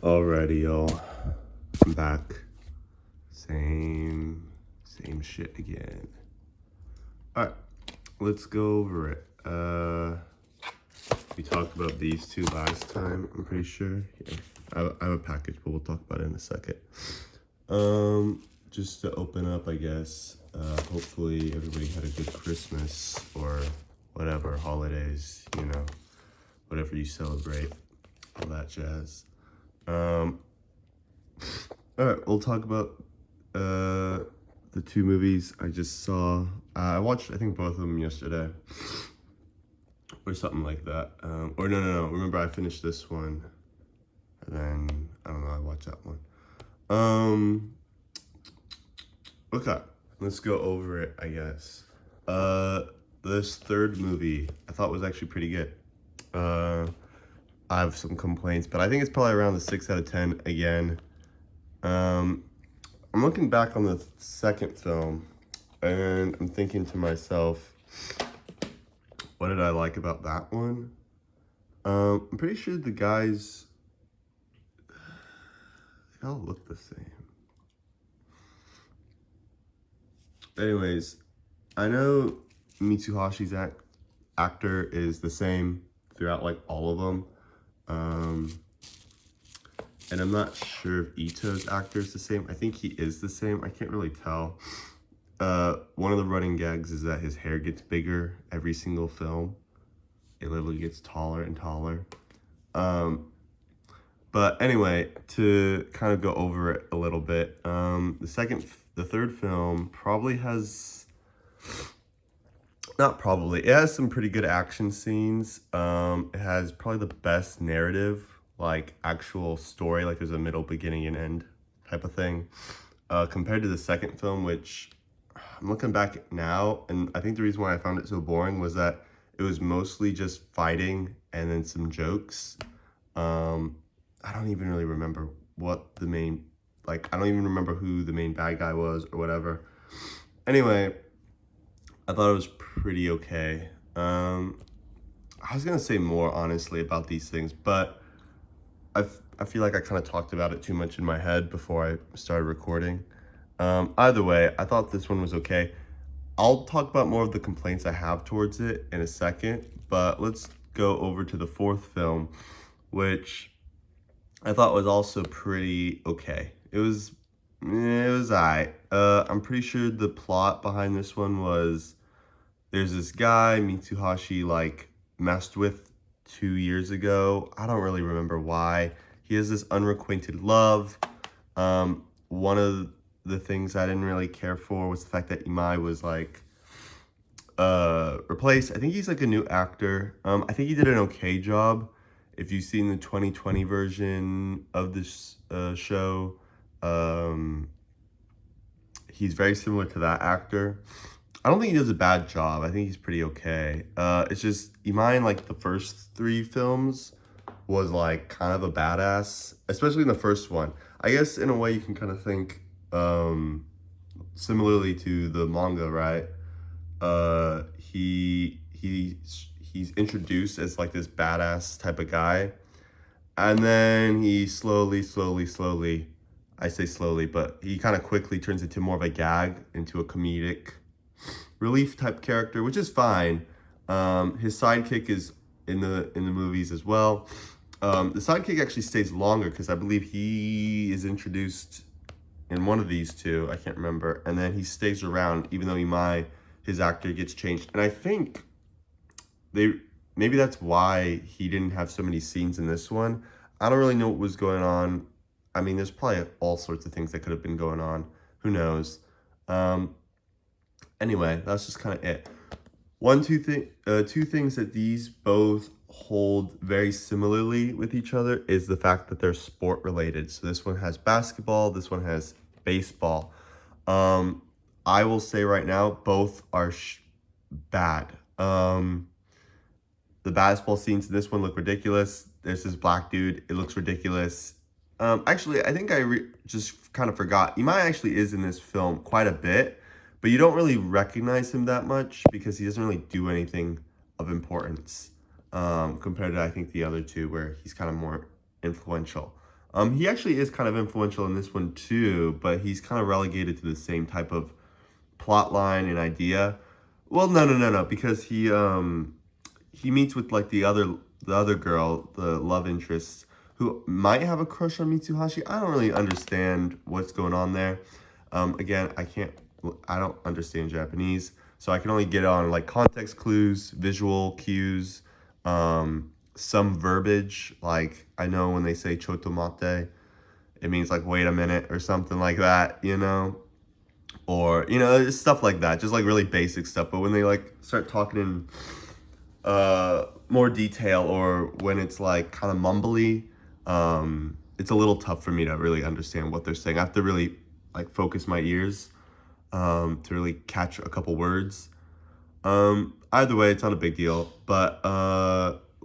Alrighty, y'all. I'm back. Same shit again. Alright, let's go over it. We talked about these two last time, I'm pretty sure. Yeah, I have a package, but we'll talk about it in a second. Just to open up, I guess, hopefully everybody had a good Christmas or whatever, holidays, whatever you celebrate, all that jazz. All right, we'll talk about the two movies I just saw. I watched, I think, both of them yesterday, or something like that. Or no. Remember, I finished this one, and then I don't know. I watched that one. Okay, let's go over it. I guess. This third movie I thought was actually pretty good. I have some complaints, but I think it's probably around the 6 out of 10 again. I'm looking back on the second film, and I'm thinking to myself, what did I like about that one? I'm pretty sure the guys, they all look the same. Anyways, I know Mitsuhashi's actor is the same throughout like all of them. And I'm not sure if Ito's actor is the same. I think he is the same. I can't really tell. One of the running gags is that his hair gets bigger every single film. It literally gets taller and taller. But anyway, to kind of go over it a little bit, the third film probably has, not probably, it has some pretty good action scenes. It has probably the best narrative, like actual story, like there's a middle, beginning, and end type of thing, compared to the second film, which I'm looking back now, and I think the reason why I found it so boring was that it was mostly just fighting and then some jokes. I don't even really remember what the main, I don't even remember who the main bad guy was or whatever. Anyway, I thought it was pretty okay. I was gonna say more honestly about these things, but I feel like I kind of talked about it too much in my head before I started recording. Either way, I thought this one was okay. I'll talk about more of the complaints I have towards it in a second, but let's go over to the fourth film, which I thought was also pretty okay. It was alright. I'm pretty sure the plot behind this one was there's this guy Mitsuhashi messed with 2 years ago. I don't really remember why. He has this unrequited love. One of the things I didn't really care for was the fact that Imai was replaced. I think he's a new actor. I think he did an okay job. If you've seen the 2020 version of this show, he's very similar to that actor. I don't think he does a bad job. I think he's pretty okay. It's just Imai in the first 3 films was kind of a badass, especially in the first one. I guess in a way you can kind of think similarly to the manga, right? He's introduced as this badass type of guy, and then he slowly, I say slowly, but he kind of quickly turns into more of a gag, into a comedic relief type character, which is fine. His sidekick is in the movies as well. The sidekick actually stays longer because I believe he is introduced in one of these two, I can't remember, and then he stays around even though his actor gets changed. And I think maybe that's why he didn't have so many scenes in this one. I don't really know what was going on. I mean, there's probably all sorts of things that could have been going on. Who knows? Anyway, that's just kind of it. Two things that these both hold very similarly with each other is the fact that they're sport related. So this one has basketball, this one has baseball. I will say right now, both are bad. The basketball scenes in this one look ridiculous. There's this black dude, it looks ridiculous. Actually, I think I just kind of forgot. Imai actually is in this film quite a bit, but you don't really recognize him that much because he doesn't really do anything of importance compared to, I think, the other two where he's kind of more influential. He actually is kind of influential in this one too, but he's kind of relegated to the same type of plot line and idea. Well, no, because he meets with like the other girl, the love interest, who might have a crush on Mitsuhashi. I don't really understand what's going on there. Again, I don't understand Japanese, so I can only get on like context clues, visual cues, some verbiage. Like I know when they say chotomate, it means like wait a minute or something like that, or it's stuff like that, just like really basic stuff. But when they like start talking in more detail, or when it's like kind of mumbly, it's a little tough for me to really understand what they're saying. I have to really like focus my ears to really catch a couple words. Either way, it's not a big deal. But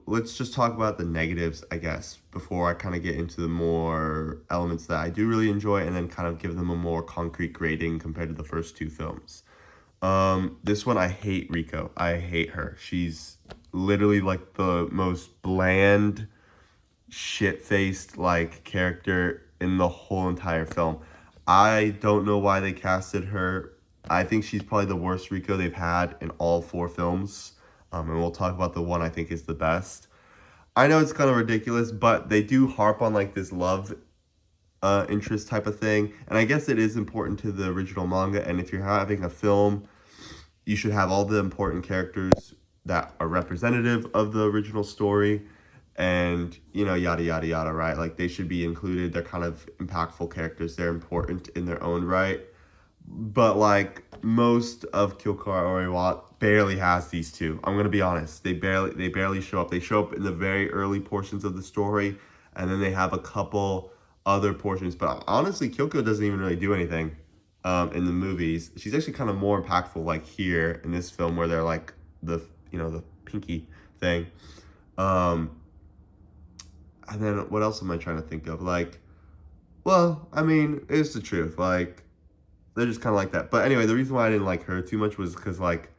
let's just talk about the negatives, I guess, before I kind of get into the more elements that I do really enjoy, and then kind of give them a more concrete grading compared to the first two films. This one, I hate Riko. I hate her. She's literally like the most bland, shit-faced like character in the whole entire film. I don't know why they casted her. I think she's probably the worst Riko they've had in all four films. And we'll talk about the one I think is the best. I know it's kind of ridiculous, but they do harp on like this love interest type of thing. And I guess it is important to the original manga. And if you're having a film, you should have all the important characters that are representative of the original story. And, yada, yada, yada, right? Like, they should be included. They're kind of impactful characters. They're important in their own right. But, like, most of Kyokara Oriwa barely has these two. I'm going to be honest. They barely show up. They show up in the very early portions of the story. And then they have a couple other portions. But honestly, Kyoko doesn't even really do anything in the movies. She's actually kind of more impactful, like, here in this film, where they're, like, the pinky thing. And then what else am I trying to think of? Like, well, I mean, it's the truth. Like, they're just kind of like that. But anyway, the reason why I didn't like her too much was because, like,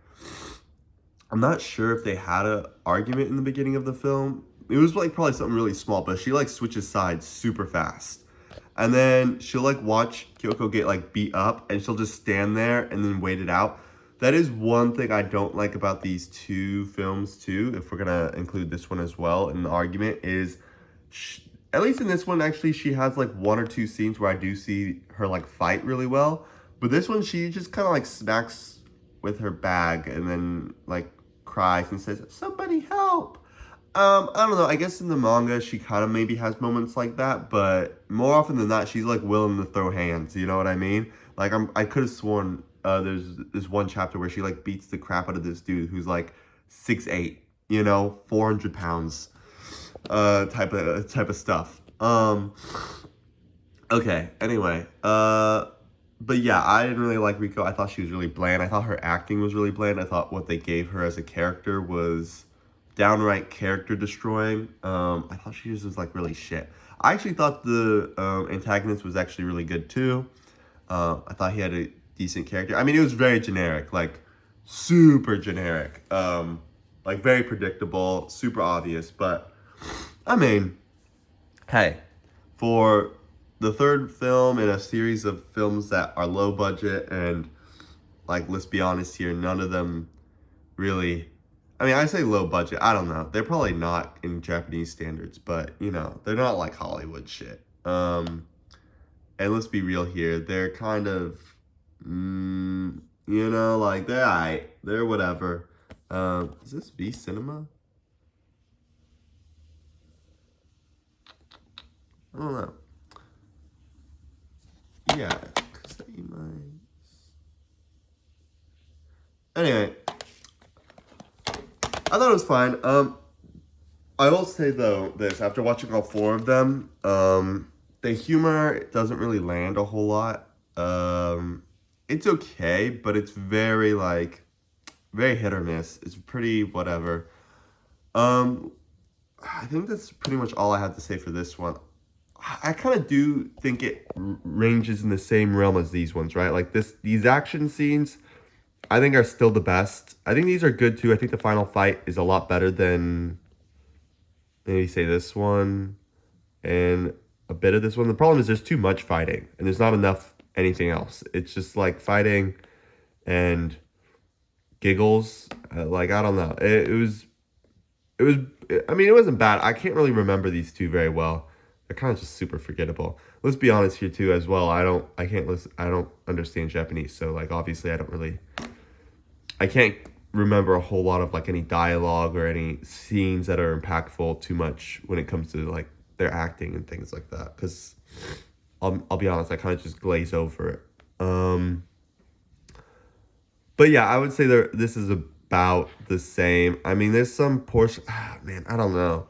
I'm not sure if they had an argument in the beginning of the film. It was, like, probably something really small, but she, like, switches sides super fast. And then she'll, like, watch Kyoko get, like, beat up, and she'll just stand there and then wait it out. That is one thing I don't like about these two films, too, if we're going to include this one as well in the argument, is... at least in this one, actually, she has like one or two scenes where I do see her like fight really well. But this one, she just kind of like smacks with her bag and then like cries and says, "Somebody help!" I don't know. I guess in the manga, she kind of maybe has moments like that, but more often than not, she's like willing to throw hands. You know what I mean? Like I could have sworn there's this one chapter where she like beats the crap out of this dude who's like 6'8", 400 pounds. Type of stuff. Okay, anyway, but yeah, I didn't really like Riko. I thought she was really bland. I thought her acting was really bland. I thought what they gave her as a character was downright character destroying. I thought she just was like really shit. I actually thought the antagonist was actually really good too. I thought he had a decent character. I mean, it was very generic, like super generic, like very predictable, super obvious, but I mean, hey, for the third film in a series of films that are low budget and, like, let's be honest here, none of them really, I mean, I say low budget, I don't know. They're probably not in Japanese standards, but, they're not like Hollywood shit. And let's be real here, they're kind of, like, they're aight, they're whatever. Is this V Cinema? I don't know. Yeah. Anyway, I thought it was fine. I will say though this, after watching all four of them, the humor doesn't really land a whole lot. It's okay, but it's very hit or miss. It's pretty whatever. I think that's pretty much all I have to say for this one. I kind of do think it ranges in the same realm as these ones, right? Like these action scenes, I think are still the best. I think these are good too. I think the final fight is a lot better than maybe say this one. And a bit of this one. The problem is there's too much fighting and there's not enough anything else. It's just like fighting and giggles. Like I don't know. It was. I mean, it wasn't bad. I can't really remember these two very well. They're kind of just super forgettable. Let's be honest here too, as well. I can't listen. I don't understand Japanese, so like obviously I can't remember a whole lot of like any dialogue or any scenes that are impactful too much when it comes to like their acting and things like that. Because I'll be honest, I kind of just glaze over it. But yeah, I would say this is about the same. I mean, there's some portion. Man, I don't know.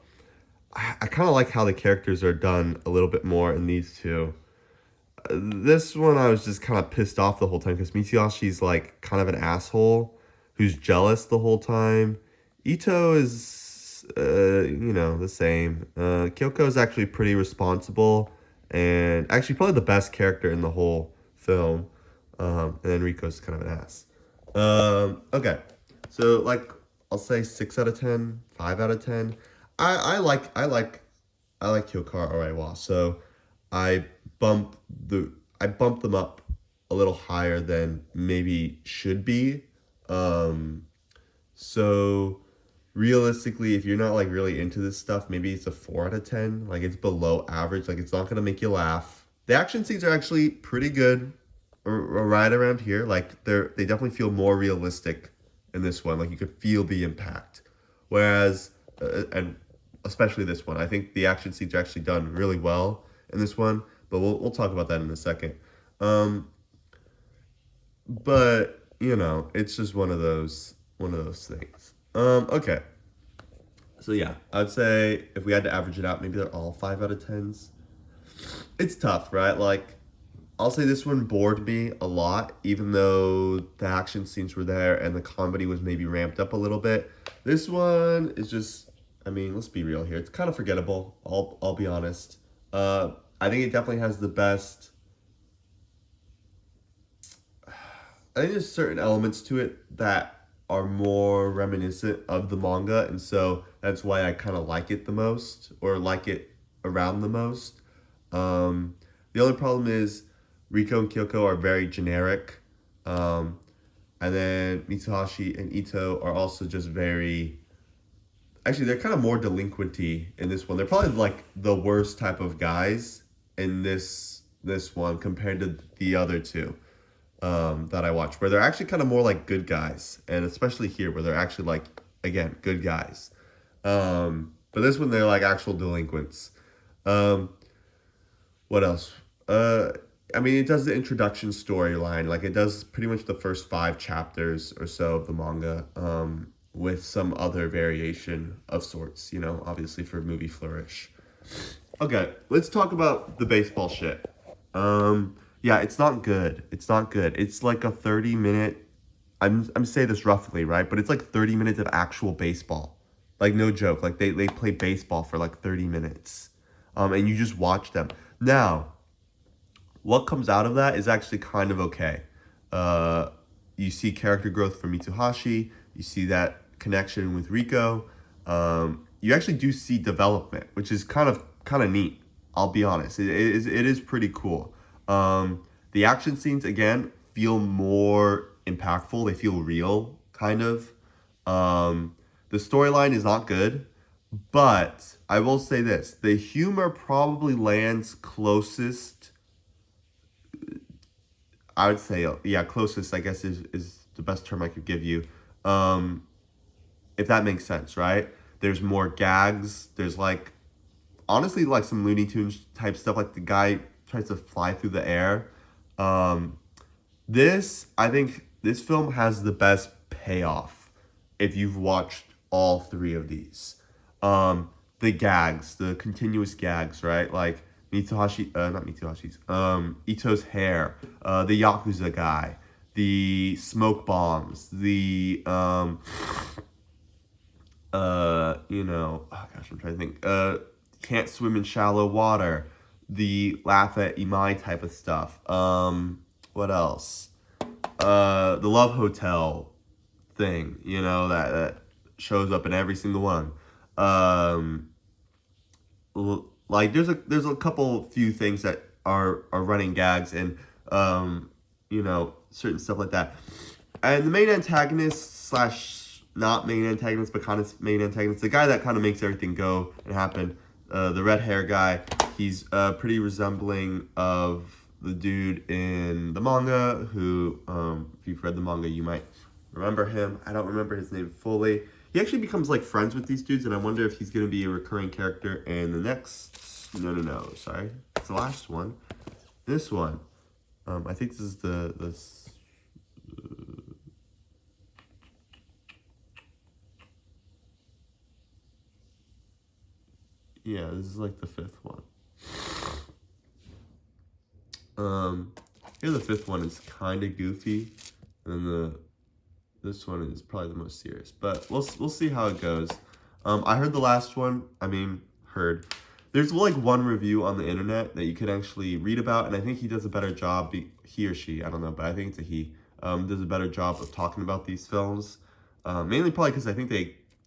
I kind of like how the characters are done a little bit more in these two. This one, I was just kind of pissed off the whole time because Mitsuhashi's like kind of an asshole who's jealous the whole time. Ito is, the same. Kyoko is actually pretty responsible and actually probably the best character in the whole film. And then Riko's kind of an ass. Okay. So like I'll say 6 out of 10, 5 out of 10. I like Kyokar Araiwa. So I I bump them up a little higher than maybe should be. So realistically, if you're not like really into this stuff, maybe it's a 4 out of 10. Like it's below average. Like it's not gonna make you laugh. The action scenes are actually pretty good, right around here. Like they definitely feel more realistic in this one. Like you could feel the impact. Whereas and especially this one, I think the action scenes are actually done really well in this one. But we'll talk about that in a second. But it's just one of those things. Okay. So yeah, I'd say if we had to average it out, maybe they're all 5 out of 10s. It's tough, right? Like I'll say this one bored me a lot, even though the action scenes were there and the comedy was maybe ramped up a little bit. This one is just, I mean, let's be real here. It's kind of forgettable. I'll be honest. I think it definitely has the best. I think there's certain elements to it that are more reminiscent of the manga, and so that's why I kind of like it the most, or like it around the most. The only problem is Riko and Kyoko are very generic, and then Mitsuhashi and Ito are also just very. Actually, they're kind of more delinquenty in this one. They're probably like the worst type of guys in this one compared to the other two that I watched, where they're actually kind of more like good guys, and especially here where they're actually like again good guys. But this one they're like actual delinquents. What else? I mean, it does the introduction storyline. Like it does pretty much the first 5 chapters or so of the manga. With some other variation of sorts, obviously for movie flourish. Okay, let's talk about the baseball shit. Yeah, it's not good. It's not good. It's like a 30-minute, I'm saying this roughly, right? But it's like 30 minutes of actual baseball. Like no joke. Like they play baseball for like 30 minutes. And you just watch them. Now, what comes out of that is actually kind of okay. You see character growth from Mitsuhashi. You see that connection with Riko. You actually do see development, which is kind of neat. I'll be honest. It is pretty cool. The action scenes again feel more impactful. They feel real, kind of. The storyline is not good, but I will say this: the humor probably lands closest. I would say, yeah, closest, I guess, is the best term I could give you. If that makes sense, right? There's more gags. There's like, honestly, like some Looney Tunes type stuff. Like the guy tries to fly through the air. I think this film has the best payoff if you've watched all 3 of these. The gags, the continuous gags, right? Like not Mitsuhashi's, Ito's hair, the Yakuza guy, the smoke bombs, the, oh gosh, I'm trying to think, can't swim in shallow water, the laugh at Imai type of stuff. What else? The Love Hotel thing, that shows up in every single one. like there's a couple few things that are running gags and certain stuff like that. And the main antagonist slash not main antagonist, but kind of main antagonist, the guy that kind of makes everything go and happen, the red hair guy, he's pretty resembling of the dude in the manga who, if you've read the manga, you might remember him. I don't remember his name fully. He actually becomes like friends with these dudes, and I wonder if he's going to be a recurring character in the next... No, sorry. It's the last one. This one. I think this is yeah, this is like the fifth one. Here the fifth one is kind of goofy, and this one is probably the most serious. But we'll see how it goes. I heard the last one. There's like one review on the internet that you can actually read about, and I think he does a better job. He or she, I don't know, but I think it's a he. Does a better job of talking about these films. Mainly probably because I think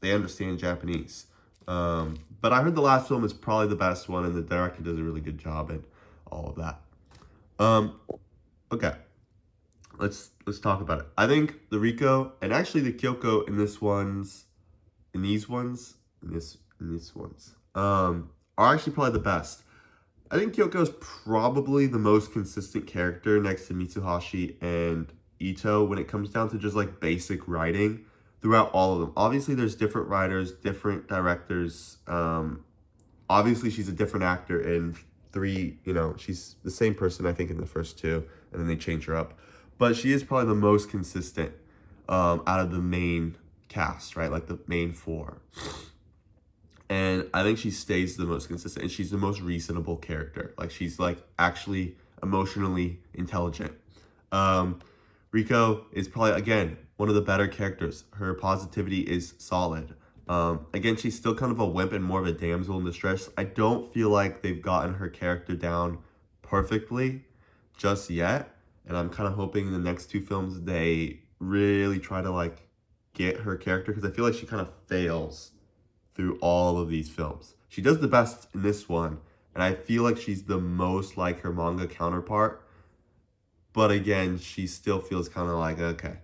they understand Japanese. But I heard the last film is probably the best one, and the director does a really good job in all of that. Okay, let's talk about it. I think the Riko and actually the Kyoko in these ones, are actually probably the best. I think Kyoko is probably the most consistent character next to Mitsuhashi and Ito when it comes down to just like basic writing throughout all of them. Obviously, there's different writers, different directors. Obviously, she's a different actor in 3. She's the same person, I think, in the first 2, and then they change her up. But she is probably the most consistent out of the main cast, right? Like the main 4. And I think she stays the most consistent, and she's the most reasonable character. Like, she's like actually emotionally intelligent. Riko is probably, again, one of the better characters. Her positivity is solid. Again, she's still kind of a wimp and more of a damsel in distress. I don't feel like they've gotten her character down perfectly just yet. And I'm kind of hoping in the next 2 films they really try to like get her character, because I feel like she kind of fails through all of these films. She does the best in this one, and I feel like she's the most like her manga counterpart. But again, she still feels kind of like, okay.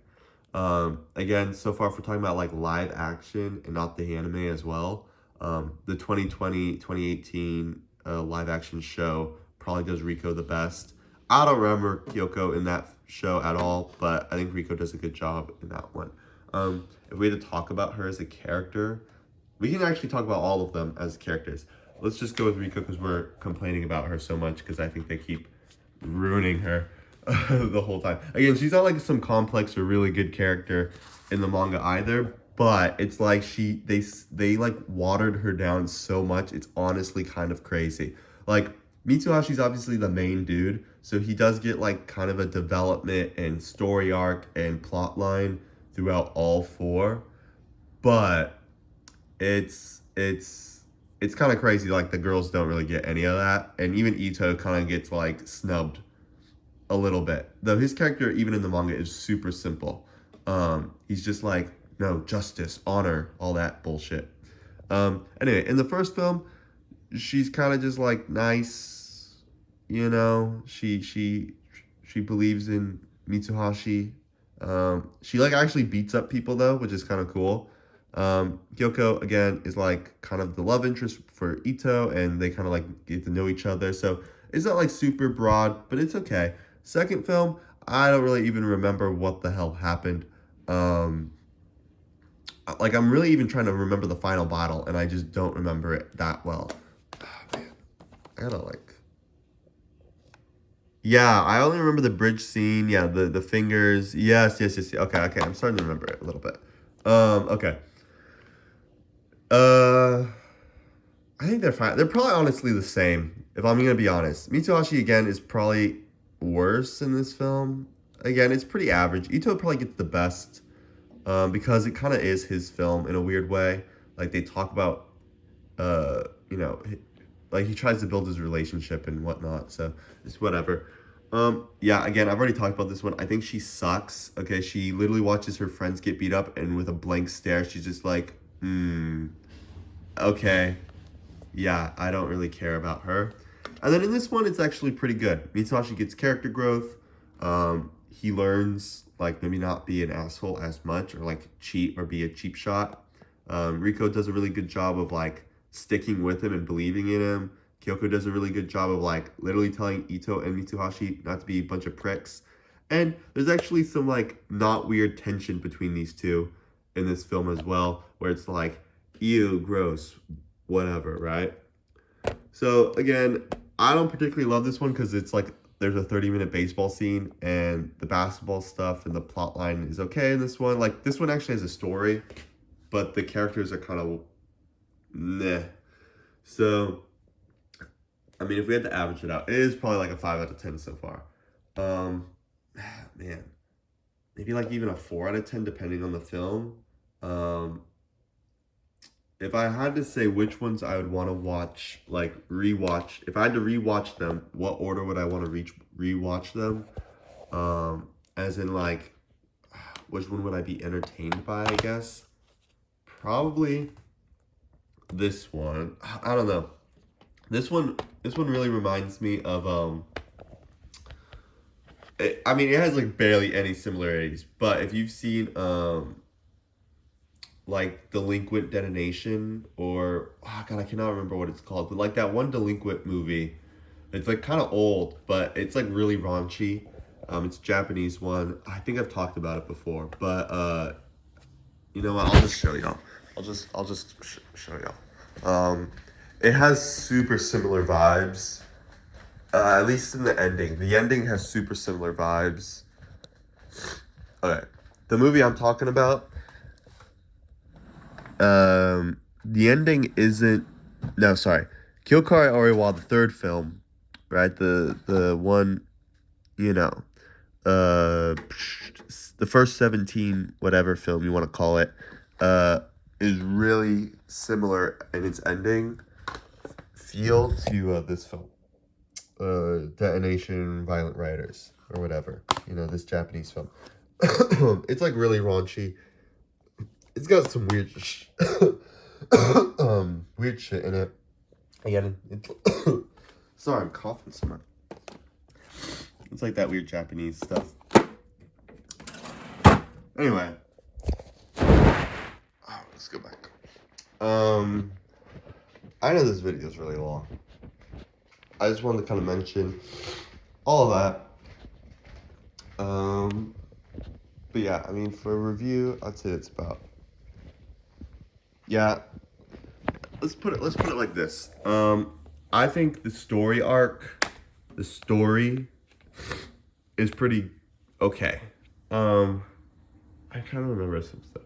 Again, so far if we're talking about like live action and not the anime as well, the 2018 live action show probably does Riko the best. I don't remember Kyoko in that show at all, but I think Riko does a good job in that one. If we had to talk about her as a character, we can actually talk about all of them as characters. Let's just go with Riko because we're complaining about her so much because I think they keep ruining her the whole time. Again, she's not like some complex or really good character in the manga either, but it's like they like watered her down so much. It's honestly kind of crazy. Like, Mitsuhashi's obviously the main dude, so he does get like kind of a development and story arc and plot line throughout all 4, but it's kind of crazy. Like, the girls don't really get any of that, and even Ito kind of gets like snubbed a little bit, though his character even in the manga is super simple. He's just like, no, justice, honor, all that bullshit. Anyway, in the first film, she's kind of just like nice, she believes in Mitsuhashi. She like actually beats up people though, which is kind of cool. Kyoko again is like kind of the love interest for Ito, and they kind of like get to know each other, so it's not like super broad, but it's okay. Second film, I don't really even remember what the hell happened. Like, I'm really even trying to remember the final battle, and I just don't remember it that well. Oh, man. I gotta like... Yeah, I only remember the bridge scene. Yeah, the fingers. Yes. Okay, I'm starting to remember it a little bit. Okay. I think they're fine. They're probably honestly the same, if I'm gonna be honest. Mitsuhashi, again, is probably worse in this film. Again, it's pretty average. Ito probably gets the best, because it kind of is his film in a weird way. Like, they talk about, like, he tries to build his relationship and whatnot, so it's whatever. Yeah, again, I've already talked about this one. I think she sucks. Okay, she literally watches her friends get beat up, and with a blank stare, she's just like, okay. yeah, I don't really care about her. And then in this one, it's actually pretty good. Mitsuhashi gets character growth. He learns, like, maybe not be an asshole as much, or like cheat or be a cheap shot. Riko does a really good job of like sticking with him and believing in him. Kyoko does a really good job of like literally telling Ito and Mitsuhashi not to be a bunch of pricks. And there's actually some like not weird tension between these two in this film as well, where it's like, ew, gross, whatever, right? So again, I don't particularly love this one because it's like there's a 30-minute baseball scene and the basketball stuff and the plot line is okay in this one. Like, this one actually has a story, but the characters are kind of meh. So, I mean, if we had to average it out, it is probably like a 5 out of 10 so far. Man, maybe like even a 4 out of 10 depending on the film. If I had to say which ones I would want to watch, like rewatch, if I had to rewatch them, what order would I want to rewatch them? As in like, which one would I be entertained by, I guess? Probably this one. I don't know. This one really reminds me of, I mean, it has like barely any similarities, but if you've seen, like Delinquent Detonation, or oh god, I cannot remember what it's called, but like that one Delinquent movie, it's like kind of old, but it's like really raunchy. It's a Japanese one. I think I've talked about it before, but you know what? I'll just show y'all. I'll just show y'all. It has super similar vibes. At least in the ending. The ending has super similar vibes. Okay, the movie I'm talking about. The ending isn't. No, sorry. Kyokari Oriwa, the third film, right? The one, you know, the first 17 whatever film you want to call it, is really similar in its ending feel to this film, Detonation, Violent Riders, or whatever. You know, this Japanese film. It's like really raunchy. It's got some weird, weird shit in it. Again, sorry, I'm coughing so much. It's like that weird Japanese stuff. Anyway, let's go back. I know this video is really long. I just wanted to kind of mention all of that. But yeah, I mean, for a review, I'd say it's about. Yeah, let's put it like this. I think the story is pretty okay. I kind of remember some stuff.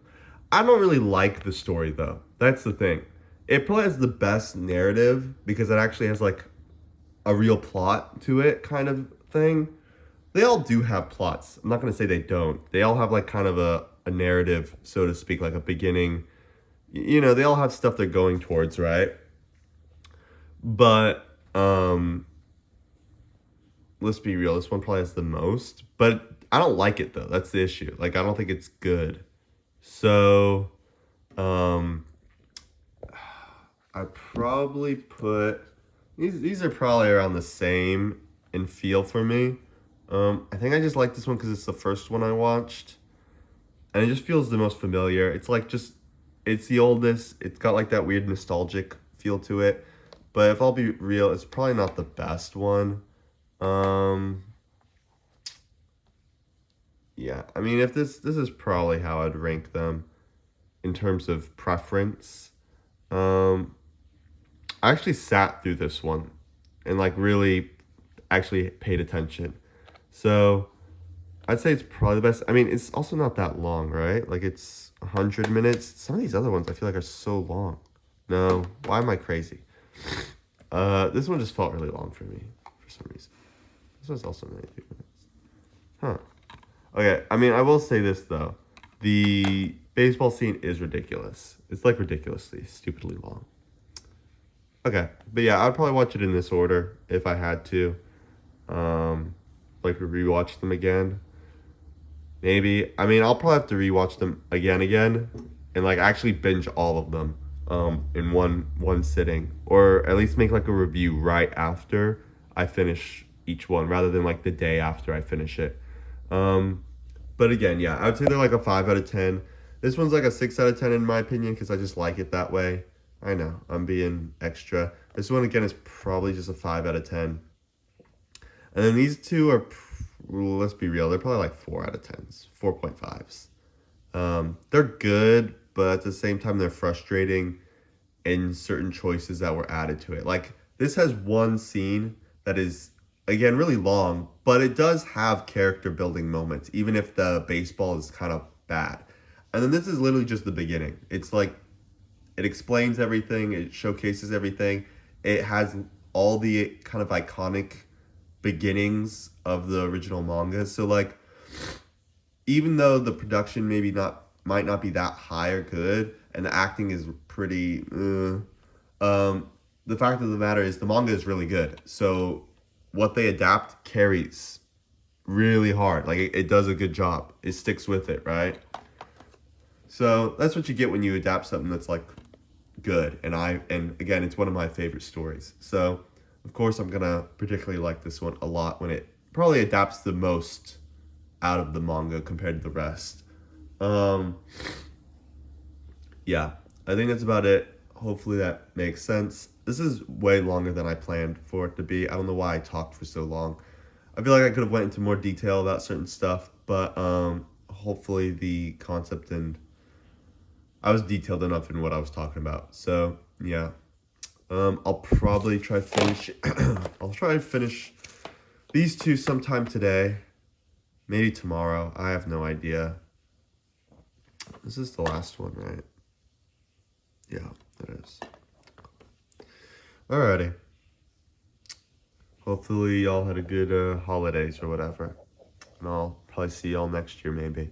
I don't really like the story though. That's the thing. It probably has the best narrative because it actually has like a real plot to it, kind of thing. They all do have plots. I'm not gonna say they don't. They all have like kind of a narrative, so to speak, like a beginning. You know, they all have stuff they're going towards, right? But let's be real, this one probably has the most. But I don't like it though. That's the issue. Like, I don't think it's good. So I probably put these are probably around the same in feel for me. I think I just like this one because it's the first one I watched. And it just feels the most familiar. It's like it's the oldest. It's got like that weird nostalgic feel to it. But if I'll be real, it's probably not the best one. Yeah, I mean, if this is probably how I'd rank them in terms of preference. I actually sat through this one and like really actually paid attention. So I'd say it's probably the best. I mean, it's also not that long, right? Like, it's 100 minutes. Some of these other ones I feel like are so long. No, why am I crazy? This one just felt really long for me for some reason. This one's also 92 minutes. Huh. Okay, I mean, I will say this, though. The baseball scene is ridiculous. It's, like, ridiculously, stupidly long. Okay, but yeah, I'd probably watch it in this order if I had to. Like, rewatch them again. Maybe. I mean, I'll probably have to rewatch them again, and, like, actually binge all of them in one sitting, or at least make like a review right after I finish each one, rather than like the day after I finish it. Um, but again, yeah, I would say they're like a 5 out of 10. This one's like a 6 out of 10 in my opinion because I just like it that way. I know I'm being extra. This one again is probably just a 5 out of 10. And then these two are, let's be real, they're probably like 4 out of 10s, 4.5s. They're good, but at the same time, they're frustrating in certain choices that were added to it. Like, this has one scene that is, again, really long, but it does have character building moments, even if the baseball is kind of bad. And then this is literally just the beginning. It's like, it explains everything, it showcases everything. It has all the kind of iconic beginnings of the original manga. So, like, even though the production might not be that high or good, and the acting is pretty, the fact of the matter is the manga is really good. So what they adapt carries really hard. Like it does a good job. It sticks with it, right? So that's what you get when you adapt something that's like good. And again, it's one of my favorite stories. So of course I'm gonna particularly like this one a lot when it probably adapts the most out of the manga compared to the rest. Um, yeah, I think that's about it. Hopefully that makes sense. This is way longer than I planned for it to be. I don't know why I talked for so long. I feel like I could have went into more detail about certain stuff, but hopefully the concept and I was detailed enough in what I was talking about. So yeah, I'll probably try finish. I'll try and finish these two sometime today, maybe tomorrow. I have no idea. This is the last one, right? Yeah, it is. Alrighty. Hopefully y'all had a good holidays or whatever. And I'll probably see y'all next year maybe.